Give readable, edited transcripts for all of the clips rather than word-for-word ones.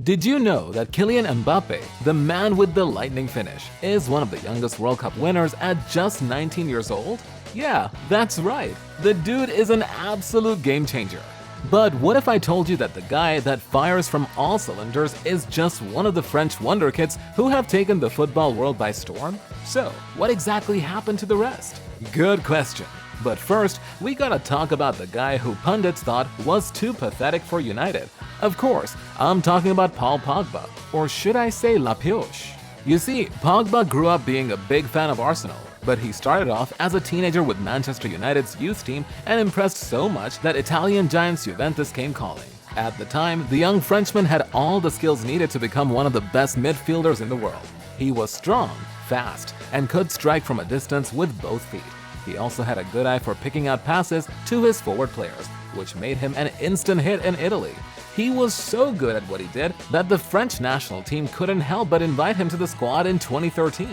Did you know that Kylian Mbappe, the man with the lightning finish, is one of the youngest World Cup winners at just 19 years old? Yeah, that's right. The dude is an absolute game changer. But what if I told you that the guy that fires from all cylinders is just one of the French Wonderkids who have taken the football world by storm? So, what exactly happened to the rest? Good question. But first, we gotta talk about the guy who pundits thought was too pathetic for United. Of course, I'm talking about Paul Pogba, or should I say La Pioche. You see, Pogba grew up being a big fan of Arsenal, but he started off as a teenager with Manchester United's youth team and impressed so much that Italian giants Juventus came calling. At the time, the young Frenchman had all the skills needed to become one of the best midfielders in the world. He was strong, fast, and could strike from a distance with both feet. He also had a good eye for picking out passes to his forward players, which made him an instant hit in Italy. He was so good at what he did that the French national team couldn't help but invite him to the squad in 2013.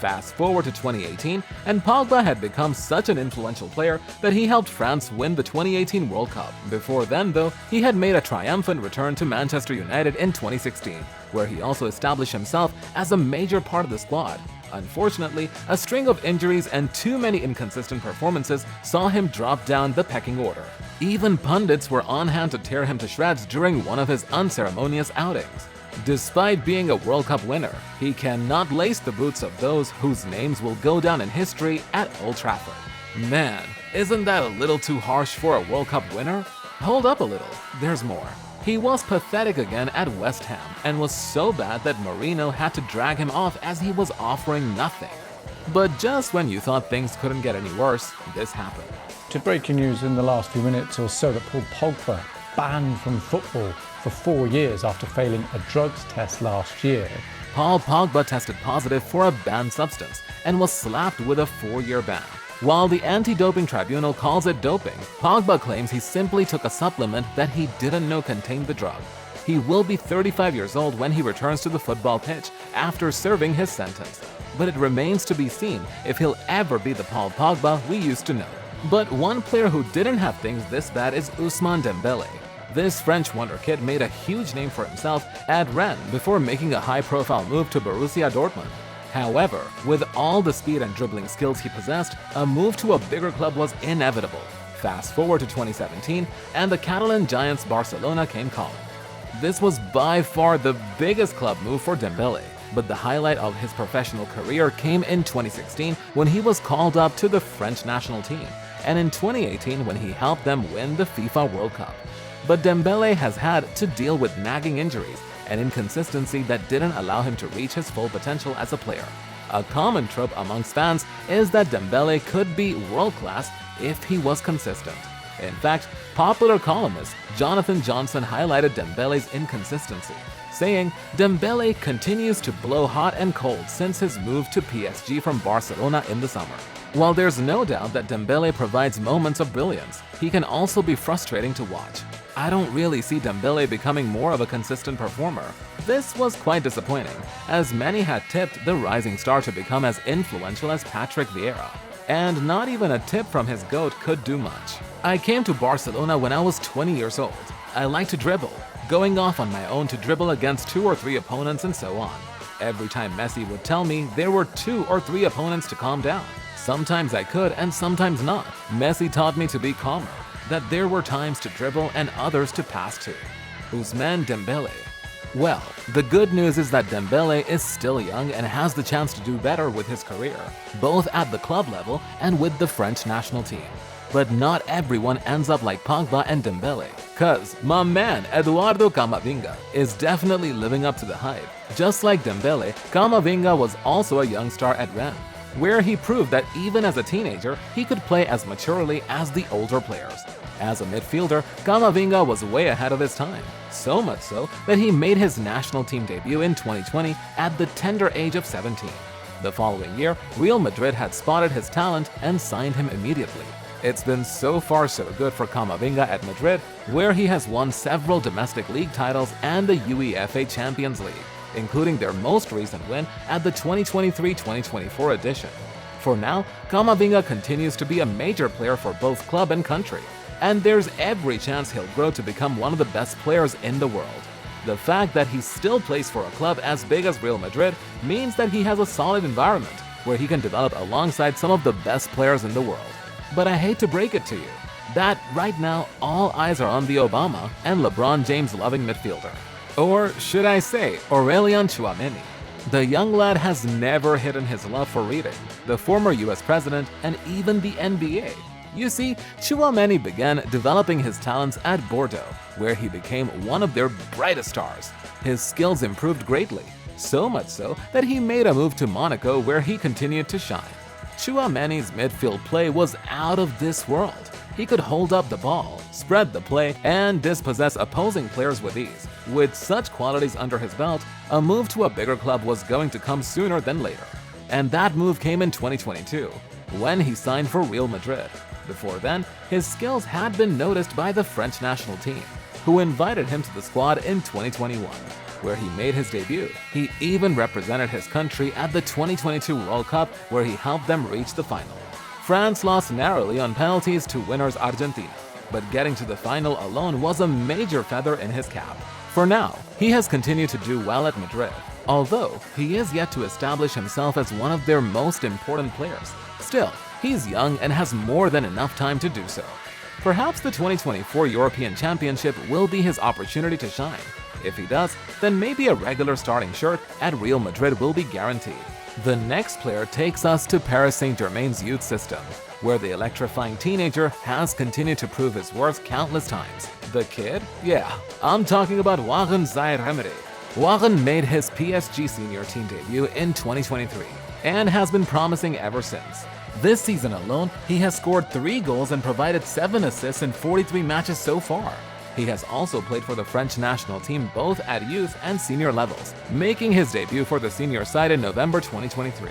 Fast forward to 2018, and Pogba had become such an influential player that he helped France win the 2018 World Cup. Before then, though, he had made a triumphant return to Manchester United in 2016, where he also established himself as a major part of the squad. Unfortunately, a string of injuries and too many inconsistent performances saw him drop down the pecking order. Even pundits were on hand to tear him to shreds during one of his unceremonious outings. Despite being a World Cup winner, he cannot lace the boots of those whose names will go down in history at Old Trafford. Man, isn't that a little too harsh for a World Cup winner? Hold up a little, there's more. He was pathetic again at West Ham and was so bad that Mourinho had to drag him off as he was offering nothing. But just when you thought things couldn't get any worse, this happened. To breaking news in the last few minutes or so that Paul Pogba banned from football for 4 years after failing a drugs test last year. Paul Pogba tested positive for a banned substance and was slapped with a 4-year ban. While the anti-doping tribunal calls it doping, Pogba claims he simply took a supplement that he didn't know contained the drug. He will be 35 years old when he returns to the football pitch after serving his sentence. But it remains to be seen if he'll ever be the Paul Pogba we used to know. But one player who didn't have things this bad is Ousmane Dembele. This French wonderkid made a huge name for himself at Rennes before making a high-profile move to Borussia Dortmund. However, with all the speed and dribbling skills he possessed, a move to a bigger club was inevitable. Fast forward to 2017, and the Catalan giants Barcelona came calling. This was by far the biggest club move for Dembele, but the highlight of his professional career came in 2016 when he was called up to the French national team, and in 2018 when he helped them win the FIFA World Cup. But Dembele has had to deal with nagging injuries and inconsistency that didn't allow him to reach his full potential as a player. A common trope amongst fans is that Dembele could be world-class if he was consistent. In fact, popular columnist Jonathan Johnson highlighted Dembele's inconsistency, saying, "Dembele continues to blow hot and cold since his move to PSG from Barcelona in the summer." While there's no doubt that Dembele provides moments of brilliance, he can also be frustrating to watch. I don't really see Dembele becoming more of a consistent performer. This was quite disappointing, as many had tipped the rising star to become as influential as Patrick Vieira. And not even a tip from his GOAT could do much. I came to Barcelona when I was 20 years old. I like to dribble, going off on my own to dribble against 2 or 3 opponents and so on. Every time Messi would tell me there were 2 or 3 opponents to calm down. Sometimes I could and sometimes not. Messi taught me to be calmer, that there were times to dribble and others to pass to. Ousmane Dembele. Well, the good news is that Dembele is still young and has the chance to do better with his career, both at the club level and with the French national team. But not everyone ends up like Pogba and Dembele, cause my man Eduardo Camavinga is definitely living up to the hype. Just like Dembele, Camavinga was also a young star at Rennes, where he proved that even as a teenager, he could play as maturely as the older players. As a midfielder, Camavinga was way ahead of his time, so much so that he made his national team debut in 2020 at the tender age of 17. The following year, Real Madrid had spotted his talent and signed him immediately. It's been so far so good for Camavinga at Madrid, where he has won several domestic league titles and the UEFA Champions League, including their most recent win at the 2023-2024 edition. For now, Camavinga continues to be a major player for both club and country, and there's every chance he'll grow to become one of the best players in the world. The fact that he still plays for a club as big as Real Madrid means that he has a solid environment where he can develop alongside some of the best players in the world. But I hate to break it to you, that right now all eyes are on the Obama and LeBron James-loving midfielder. Or should I say, Aurelian Tchouameni. The young lad has never hidden his love for reading, the former US president, and even the NBA. You see, Tchouameni began developing his talents at Bordeaux, where he became one of their brightest stars. His skills improved greatly, so much so that he made a move to Monaco where he continued to shine. Tchouameni's midfield play was out of this world. He could hold up the ball, spread the play, and dispossess opposing players with ease. With such qualities under his belt, a move to a bigger club was going to come sooner than later. And that move came in 2022, when he signed for Real Madrid. Before then, his skills had been noticed by the French national team, who invited him to the squad in 2021, where he made his debut. He even represented his country at the 2022 World Cup, where he helped them reach the final. France lost narrowly on penalties to winners Argentina, but getting to the final alone was a major feather in his cap. For now, he has continued to do well at Madrid, although he is yet to establish himself as one of their most important players. Still, he's young and has more than enough time to do so. Perhaps the 2024 European Championship will be his opportunity to shine. If he does, then maybe a regular starting shirt at Real Madrid will be guaranteed. The next player takes us to Paris Saint-Germain's youth system, where the electrifying teenager has continued to prove his worth countless times. The kid? Yeah, I'm talking about Zaire-Emery. Varane made his PSG senior team debut in 2023 and has been promising ever since. This season alone, he has scored 3 goals and provided 7 assists in 43 matches so far. He has also played for the French national team both at youth and senior levels, making his debut for the senior side in November 2023.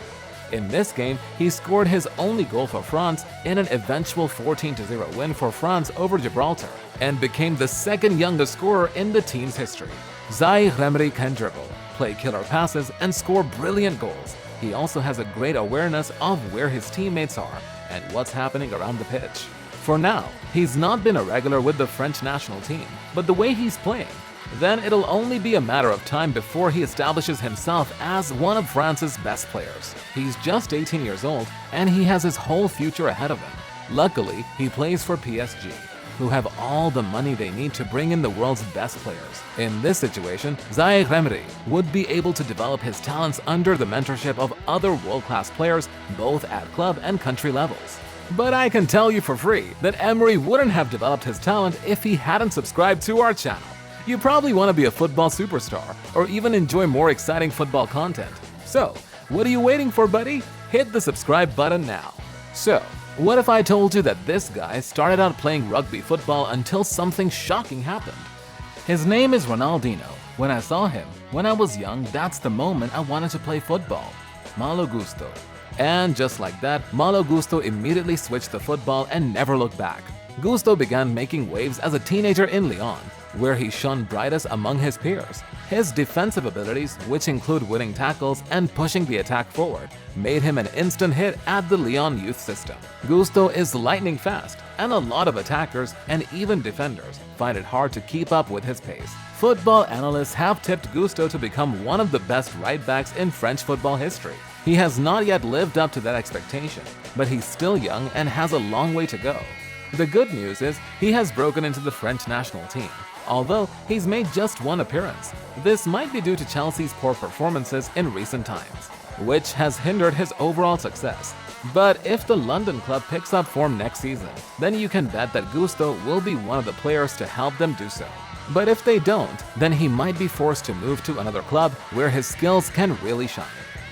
In this game, he scored his only goal for France in an eventual 14-0 win for France over Gibraltar, and became the second youngest scorer in the team's history. Zaire-Emery can dribble, play killer passes, and score brilliant goals. He also has a great awareness of where his teammates are and what's happening around the pitch. For now, he's not been a regular with the French national team, but the way he's playing, then it'll only be a matter of time before he establishes himself as one of France's best players. He's just 18 years old, and he has his whole future ahead of him. Luckily, he plays for PSG, who have all the money they need to bring in the world's best players. In this situation, Zaire-Emery would be able to develop his talents under the mentorship of other world-class players, both at club and country levels. But I can tell you for free that Emery wouldn't have developed his talent if he hadn't subscribed to our channel. You probably want to be a football superstar or even enjoy more exciting football content. So, what are you waiting for, buddy? Hit the subscribe button now. So, what if I told you that this guy started out playing rugby football until something shocking happened? His name is Ronaldinho. When I saw him, when I was young, that's the moment I wanted to play football. Malo gusto. And just like that, Malo Gusto immediately switched to football and never looked back. Gusto began making waves as a teenager in Lyon, where he shone brightest among his peers. His defensive abilities, which include winning tackles and pushing the attack forward, made him an instant hit at the Lyon youth system. Gusto is lightning fast, and a lot of attackers and even defenders find it hard to keep up with his pace. Football analysts have tipped Gusto to become one of the best right-backs in French football history. He has not yet lived up to that expectation, but he's still young and has a long way to go. The good news is he has broken into the French national team, although he's made just one appearance. This might be due to Chelsea's poor performances in recent times, which has hindered his overall success. But if the London club picks up form next season, then you can bet that Gusto will be one of the players to help them do so. But if they don't, then he might be forced to move to another club where his skills can really shine.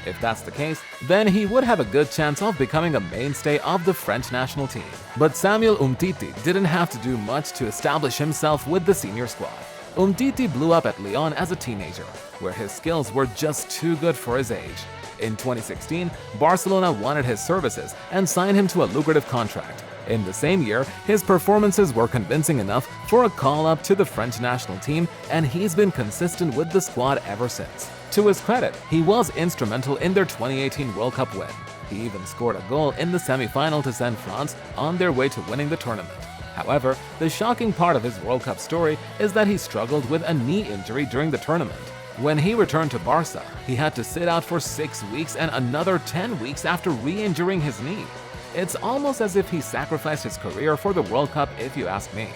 If that's the case, then he would have a good chance of becoming a mainstay of the French national team. But Samuel Umtiti didn't have to do much to establish himself with the senior squad. Umtiti blew up at Lyon as a teenager, where his skills were just too good for his age. In 2016, Barcelona wanted his services and signed him to a lucrative contract. In the same year, his performances were convincing enough for a call-up to the French national team, and he's been consistent with the squad ever since. To his credit, he was instrumental in their 2018 World Cup win. He even scored a goal in the semi-final to send France on their way to winning the tournament. However, the shocking part of his World Cup story is that he struggled with a knee injury during the tournament. When he returned to Barca, he had to sit out for 6 weeks and another 10 weeks after re-injuring his knee. It's almost as if he sacrificed his career for the World Cup, if you ask me.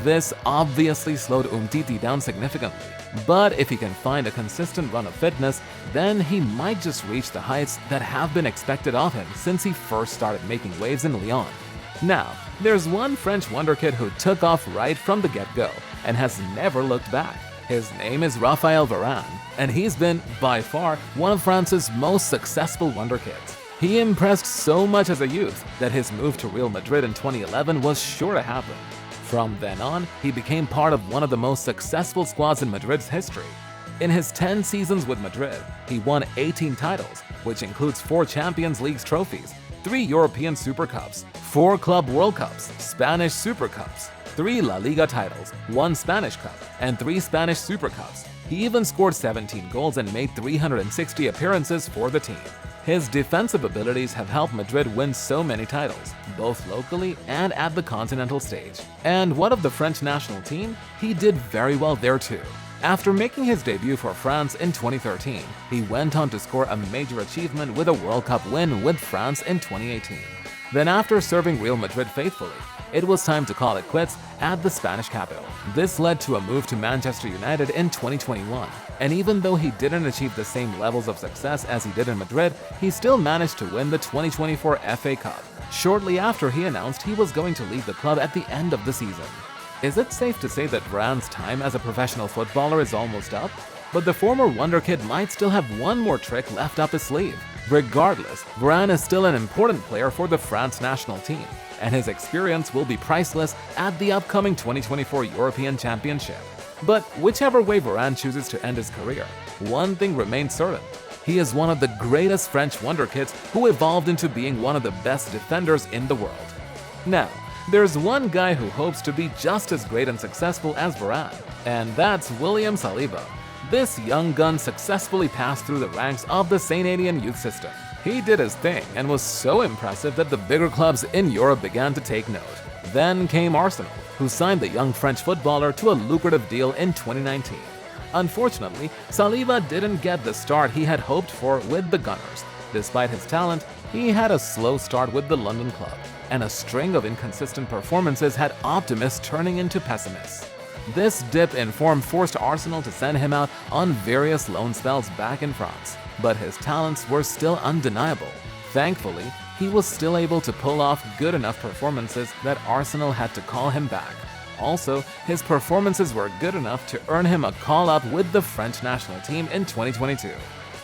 This obviously slowed Umtiti down significantly, but if he can find a consistent run of fitness, then he might just reach the heights that have been expected of him since he first started making waves in Lyon. Now, there's one French wonderkid who took off right from the get-go and has never looked back. His name is Raphael Varane, and he's been, by far, one of France's most successful wonderkids. He impressed so much as a youth that his move to Real Madrid in 2011 was sure to happen. From then on, he became part of one of the most successful squads in Madrid's history. In his 10 seasons with Madrid, he won 18 titles, which includes 4 Champions League trophies, 3 European Super Cups, 4 Club World Cups, Spanish Super Cups, 3 La Liga titles, 1 Spanish Cup, and 3 Spanish Super Cups. He even scored 17 goals and made 360 appearances for the team. His defensive abilities have helped Madrid win so many titles, both locally and at the continental stage. And what of the French national team? He did very well there too. After making his debut for France in 2013, he went on to score a major achievement with a World Cup win with France in 2018. Then after serving Real Madrid faithfully, it was time to call it quits at the Spanish capital. This led to a move to Manchester United in 2021, and even though he didn't achieve the same levels of success as he did in Madrid, he still managed to win the 2024 FA Cup, shortly after he announced he was going to leave the club at the end of the season. Is it safe to say that Varane's time as a professional footballer is almost up? But the former wonderkid might still have one more trick left up his sleeve. Regardless, Varane is still an important player for the France national team, and his experience will be priceless at the upcoming 2024 European Championship. But whichever way Varane chooses to end his career, one thing remains certain. He is one of the greatest French wonderkids who evolved into being one of the best defenders in the world. Now, there's one guy who hopes to be just as great and successful as Varane, and that's William Saliba. This young gun successfully passed through the ranks of the St. Etienne youth system. He did his thing and was so impressive that the bigger clubs in Europe began to take note. Then came Arsenal, who signed the young French footballer to a lucrative deal in 2019. Unfortunately, Saliba didn't get the start he had hoped for with the Gunners. Despite his talent, he had a slow start with the London club, and a string of inconsistent performances had optimists turning into pessimists. This dip in form forced Arsenal to send him out on various loan spells back in France, but his talents were still undeniable. Thankfully, he was still able to pull off good enough performances that Arsenal had to call him back. Also, his performances were good enough to earn him a call-up with the French national team in 2022.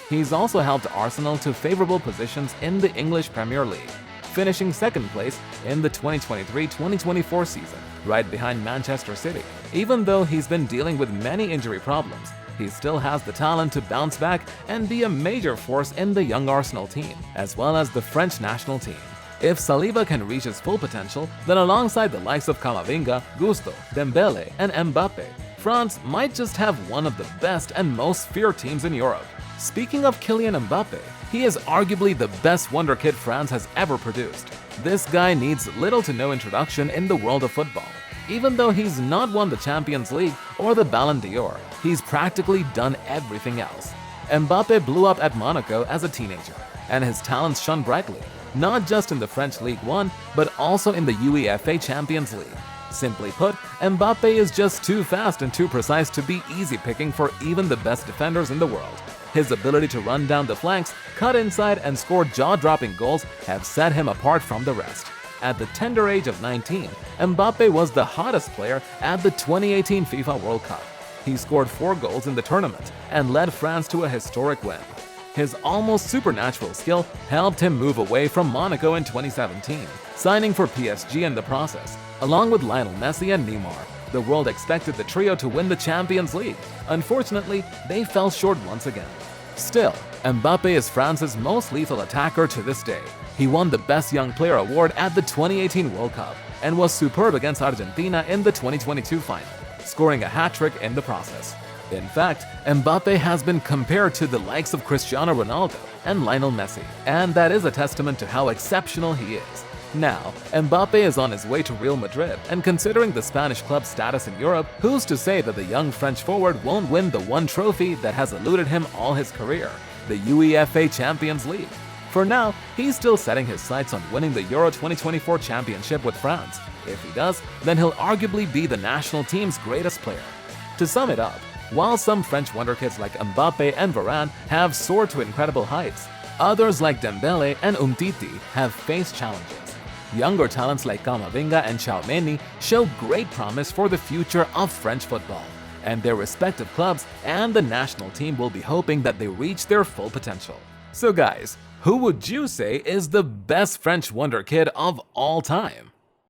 He's also helped Arsenal to favorable positions in the English Premier League, finishing second place in the 2023-2024 season, right behind Manchester City. Even though he's been dealing with many injury problems, he still has the talent to bounce back and be a major force in the young Arsenal team, as well as the French national team. If Saliba can reach his full potential, then alongside the likes of Camavinga, Gusto, Dembele, and Mbappe, France might just have one of the best and most feared teams in Europe. Speaking of Kylian Mbappe, he is arguably the best wonderkid France has ever produced. This guy needs little to no introduction in the world of football. Even though he's not won the Champions League or the Ballon d'Or, he's practically done everything else. Mbappe blew up at Monaco as a teenager, and his talents shone brightly, not just in the French Ligue 1, but also in the UEFA Champions League. Simply put, Mbappe is just too fast and too precise to be easy picking for even the best defenders in the world. His ability to run down the flanks, cut inside, and score jaw-dropping goals have set him apart from the rest. At the tender age of 19, Mbappe was the hottest player at the 2018 FIFA World Cup. He scored 4 goals in the tournament and led France to a historic win. His almost supernatural skill helped him move away from Monaco in 2017, signing for PSG in the process. Along with Lionel Messi and Neymar, the world expected the trio to win the Champions League. Unfortunately, they fell short once again. Still, Mbappe is France's most lethal attacker to this day. He won the Best Young Player award at the 2018 World Cup and was superb against Argentina in the 2022 final, scoring a hat-trick in the process. In fact, Mbappe has been compared to the likes of Cristiano Ronaldo and Lionel Messi, and that is a testament to how exceptional he is. Now, Mbappe is on his way to Real Madrid, and considering the Spanish club's status in Europe, who's to say that the young French forward won't win the one trophy that has eluded him all his career, the UEFA Champions League? For now, he's still setting his sights on winning the Euro 2024 championship with France. If he does, then he'll arguably be the national team's greatest player. To sum it up, while some French wonderkids like Mbappe and Varane have soared to incredible heights, others like Dembele and Umtiti have faced challenges. Younger talents like Camavinga and Tchouameni show great promise for the future of French football, and their respective clubs and the national team will be hoping that they reach their full potential. So guys, who would you say is the best French wonder kid of all time?